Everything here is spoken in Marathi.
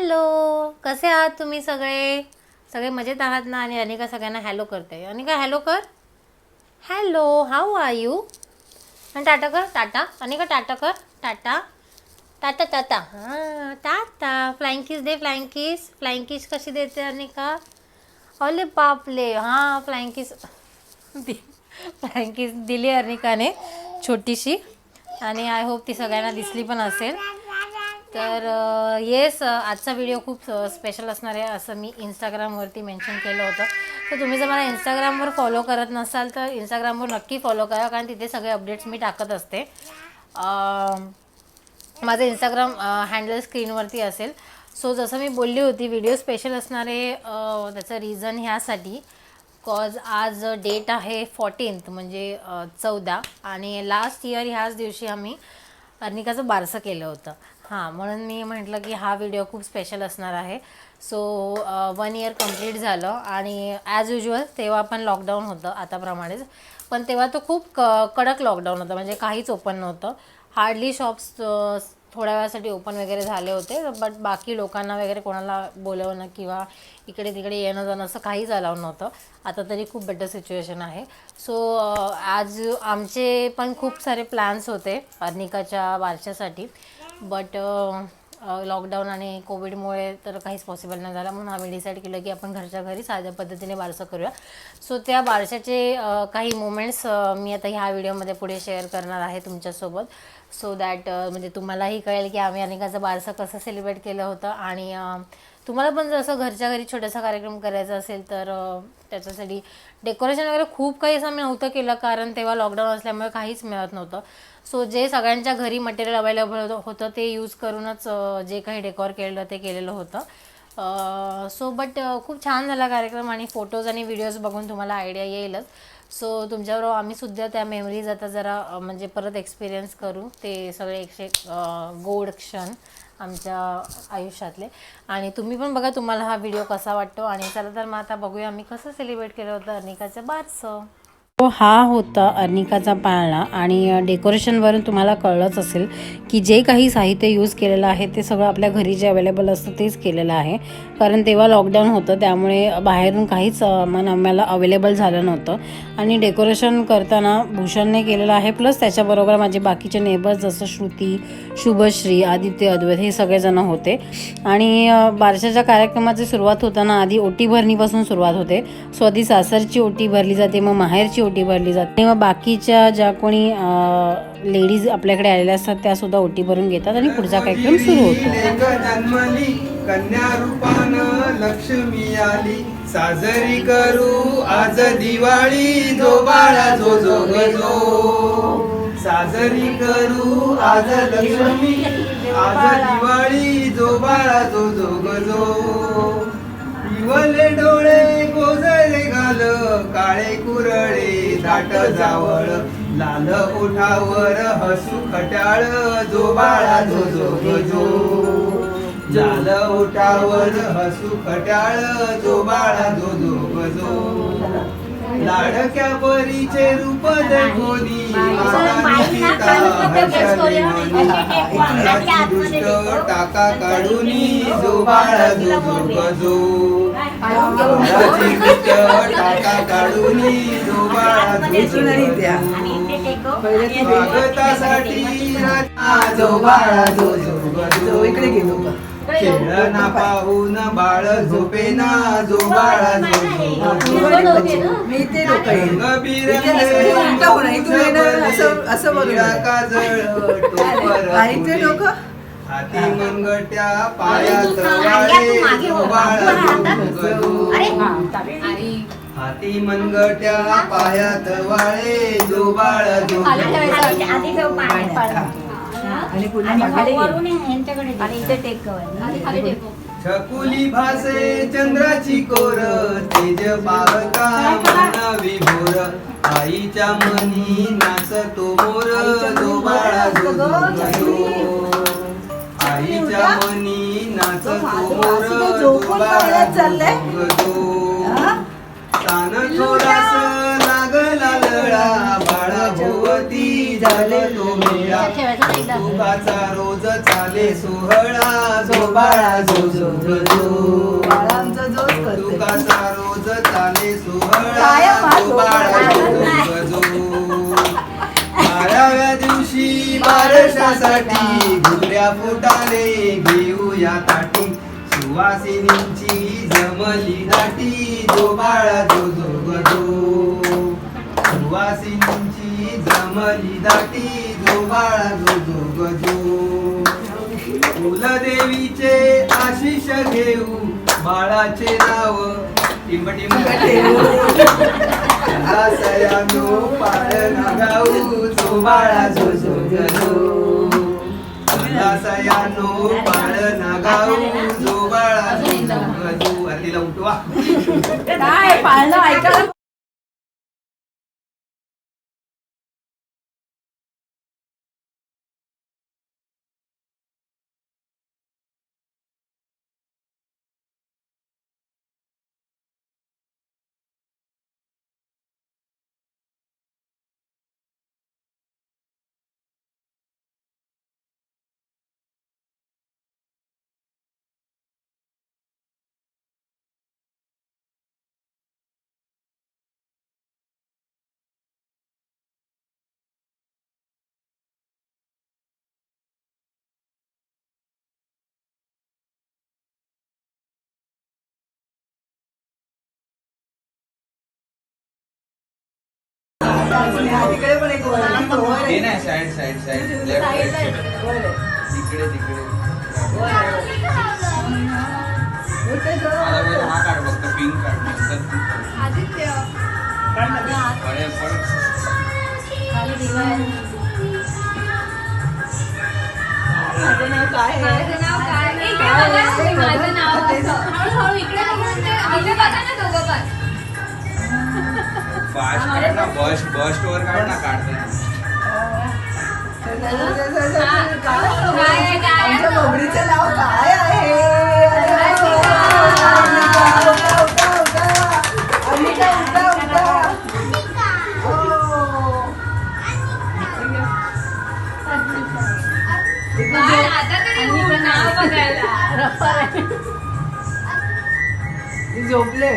हॅलो, कसे आहात तुम्ही सगळे? सगळे मजेत आहात ना? आणि अनिका सगळ्यांना हॅलो करते. अनिका हॅलो कर. Hello, how are you? आणि टाटा कर. टाटा. अनिका टाटा कर. Tata tata tata. हां, टाटा. फ्लाइंग किस दे. Flying kiss. फ्लाइंग किस कशी देते अनिका? अरे बापले. हां, फ्लाइंग किस फ्लाइंग किस दिली अनिकाने छोटीशी. आणि आय होप ती सगळ्यांना दिसली पण असेल. तर येस, आजचा व्हिडिओ खूप स्पेशल असणार आहे असं मी इंस्टाग्रामवरती मेन्शन केलं होतं. तर तुम्ही जर मला इंस्टाग्रामवर फॉलो करत नसाल तर इंस्टाग्रामवर नक्की फॉलो करा, कारण तिथे सगळे अपडेट्स मी टाकत असते. माझं इंस्टाग्राम हँडल स्क्रीनवरती असेल. सो जसं मी बोलली होती, व्हिडिओ स्पेशल असणार आहे. त्याचं रिझन ह्यासाठी कॉज आज डेट आहे 14th म्हणजे 14. आणि लास्ट इयर ह्याच दिवशी आम्ही अर्निकाचं बारसं केलं होतं. हां, म्हणून मी म्हटलं की हा व्हिडिओ खूप स्पेशल असणार आहे. सो 1 इयर कंप्लीट झालं आणि ॲज युज्युअल तेव्हा पण लॉकडाऊन होतं आताप्रमाणेच. पण तेव्हा तो खूप कडक लॉकडाऊन होतं, म्हणजे काहीच ओपन नव्हतं. हार्डली शॉप्स थोड्या वेळासाठी ओपन वगैरे झाले होते, बट बाकी लोकांना वगैरे कोणाला बोलवणं किंवा इकडे तिकडे येणं जाणं असं काहीच अलाउड नव्हतं. आता तरी खूप बेटर सिच्युएशन आहे. सो आज आमचे पण खूप सारे प्लॅन्स होते अर्निकाच्या बारशासाठी, बट लॉकडाऊन आणि कोविडमुळे तर काहीच पॉसिबल नाही झालं. म्हणून आम्ही डिसाईड केलं की आपण घरच्या घरी साध्या पद्धतीने बारसं करूया. सो त्या बारशाचे काही मोमेंट्स मी आता ह्या व्हिडिओमध्ये पुढे शेअर करणार आहे तुमच्यासोबत. सो दॅट म्हणजे तुम्हालाही कळेल की आम्ही अनिकाचं बारसं कसं सेलिब्रेट केलं होतं. आणि तुम्हाला पण जर असं घरच्या घरी छोटासा कार्यक्रम करायचा असेल तर त्याच्यासाठी डेकोरेशन वगैरे खूप काही असं आम्ही नव्हतं केलं, कारण तेव्हा लॉकडाऊन असल्यामुळे काहीच मिळत नव्हतं. सो जे सगळ्यांच्या घरी मटेरियल अवेलेबल होतं ते यूज करूनच जे काही डेकोर केलेलं ते केलेलं होतं. सो बट खूप छान झाला कार्यक्रम आणि फोटोज आणि व्हिडिओज बघून तुम्हाला आयडिया येईलच. सो तुमच्याबरोबर आम्हीसुद्धा त्या मेमरीज आता जरा म्हणजे परत एक्सपिरियन्स करू, ते सगळे गोड क्षण आमच्या आयुष्यातले. आणि तुम्ही पण बघा तुम्हाला हा व्हिडिओ कसा वाटतो. आणि चला तर मग आता बघूया आम्ही कसं सेलिब्रेट केलं होतं अर्निकाचं बारसं. तो हा होता अर्निकाचा पाळणा. आणि डेकोरेशनवरून तुम्हाला कळलंच असेल की जे काही साहित्य यूज केलेलं आहे ते सगळं आपल्या घरी जे अवेलेबल असतं तेच केलेलं आहे, कारण तेव्हा लॉकडाऊन होतं त्यामुळे बाहेरून काहीच आम्हाला अवेलेबल झालं नव्हतं. आणि डेकोरेशन करताना भूषणने केलेलं आहे, प्लस त्याच्याबरोबर माझे बाकीचे नेबर्स जसं श्रुती, शुभश्री, आदित्य, अद्वैत हे सगळेजण होते. आणि बारशाच्या कार्यक्रमाची सुरुवात होताना आधी ओटी भरणीपासून सुरुवात होते. सो आधी सासरची ओटी भरली जाते, मग माहेरची ओटी भरली जाते, मग बाकीच्या ज्या कोणी लेडीज आपल्याकडे आलेल्या असतात त्या सुद्धा ओटी भरून घेतात आणि पुढचा कार्यक्रम सुरू होतो. जन्मली कन्या रूपानं लक्ष्मी आली, साजरी करू आज दिवाळी, जो बाळा जो जो गजो. साजरी करू आज लक्ष्मी, आज दिवाळी, जो बाळा जो जो गजो. इवले डोळे गोजरे घाल, काळे कुरळे दाट जावळ, लाल ओठावर हसू खट्याळ, जो बाळा जो जो गजो. लाल ओठावर हसू खट्याळ, जो बाळा जो जो गजो. लाडक्या परीचे रूप देखोनी, दुष्ट टाका काढूनी, जो बाळा जो जो गजो. टाका काढूनी, जो बाळा जो स्वागतासाठी जो बाळा जो जो गजो. इकडे गेलो खेळना पाहून बाळ झोपेना, जो बाळा जो जो काजळ हाती मनगट्या पायात वाळे, जो बाळा जो जो. हाती मनगट्या पायात वाळे, जो बाळा जो जो. छकुली भासे चंद्राची कोर, तेज पाहता मन विभोर, आईच्या मनी नाचतो मोर, जो बाळा जो जो गजो. आईच्या मनी नाचतो मोर, जो बाळा जो जो गजो. तान थोडास लागला लळा, बाळा भोवती गणपती झाले तो मेळा ठेवायचं नाही एकदा. तुकाचा रोज चाले सोहळा जो बाळा जो जो जो जो बाळांचा जोच करते. तुकाचा रोज चाले सोहळा कायम हा जो बाळा जो जो जो 12व्या दिवशी बारशासाठी घुगऱ्या फुटाले घेऊया ताटी सुवासिनींची जमली दाटी जो बाळा जो जो ग जो सुवासिनींची जमली दाटी जो बाळा जो जो ग जो कुलदेवीचे आशिष घेऊ बाळाचे नाव टिंब टिंब सयानो पाळणा गाऊ जो बाळा जो जो ग जो सयानो पाळणा गाऊ जो बाळा जो जो ग जो अरे उठवा काय पाळणं ऐकायला तिकडे पण एक वर आहे. वर आहे. हे नाही side side side left right वर आहे. तिकडे तिकडे वर आहे. इथे जो- मला पहिले हा काढ फक्त पिंक काढ नंतर तू काढ. पळे, पळ. खाली दिवा आहे. माझं नाव काय आहे? माझं नाव काय? इकडे बघा ना तुम्ही, माझं नाव. हळूहळू इकडे बघून ते आम्ही बघा ना दोघं पण. फास्ट काढ ना बस्ट बस्ट वर काढ ना काढते काय आहे, काय आहे? आमच्या बबडीचं नाव काय आहे? अनिका, उठा, उठा. हो. बाळ, आता तरी उठ, नाव बघायला. झोपले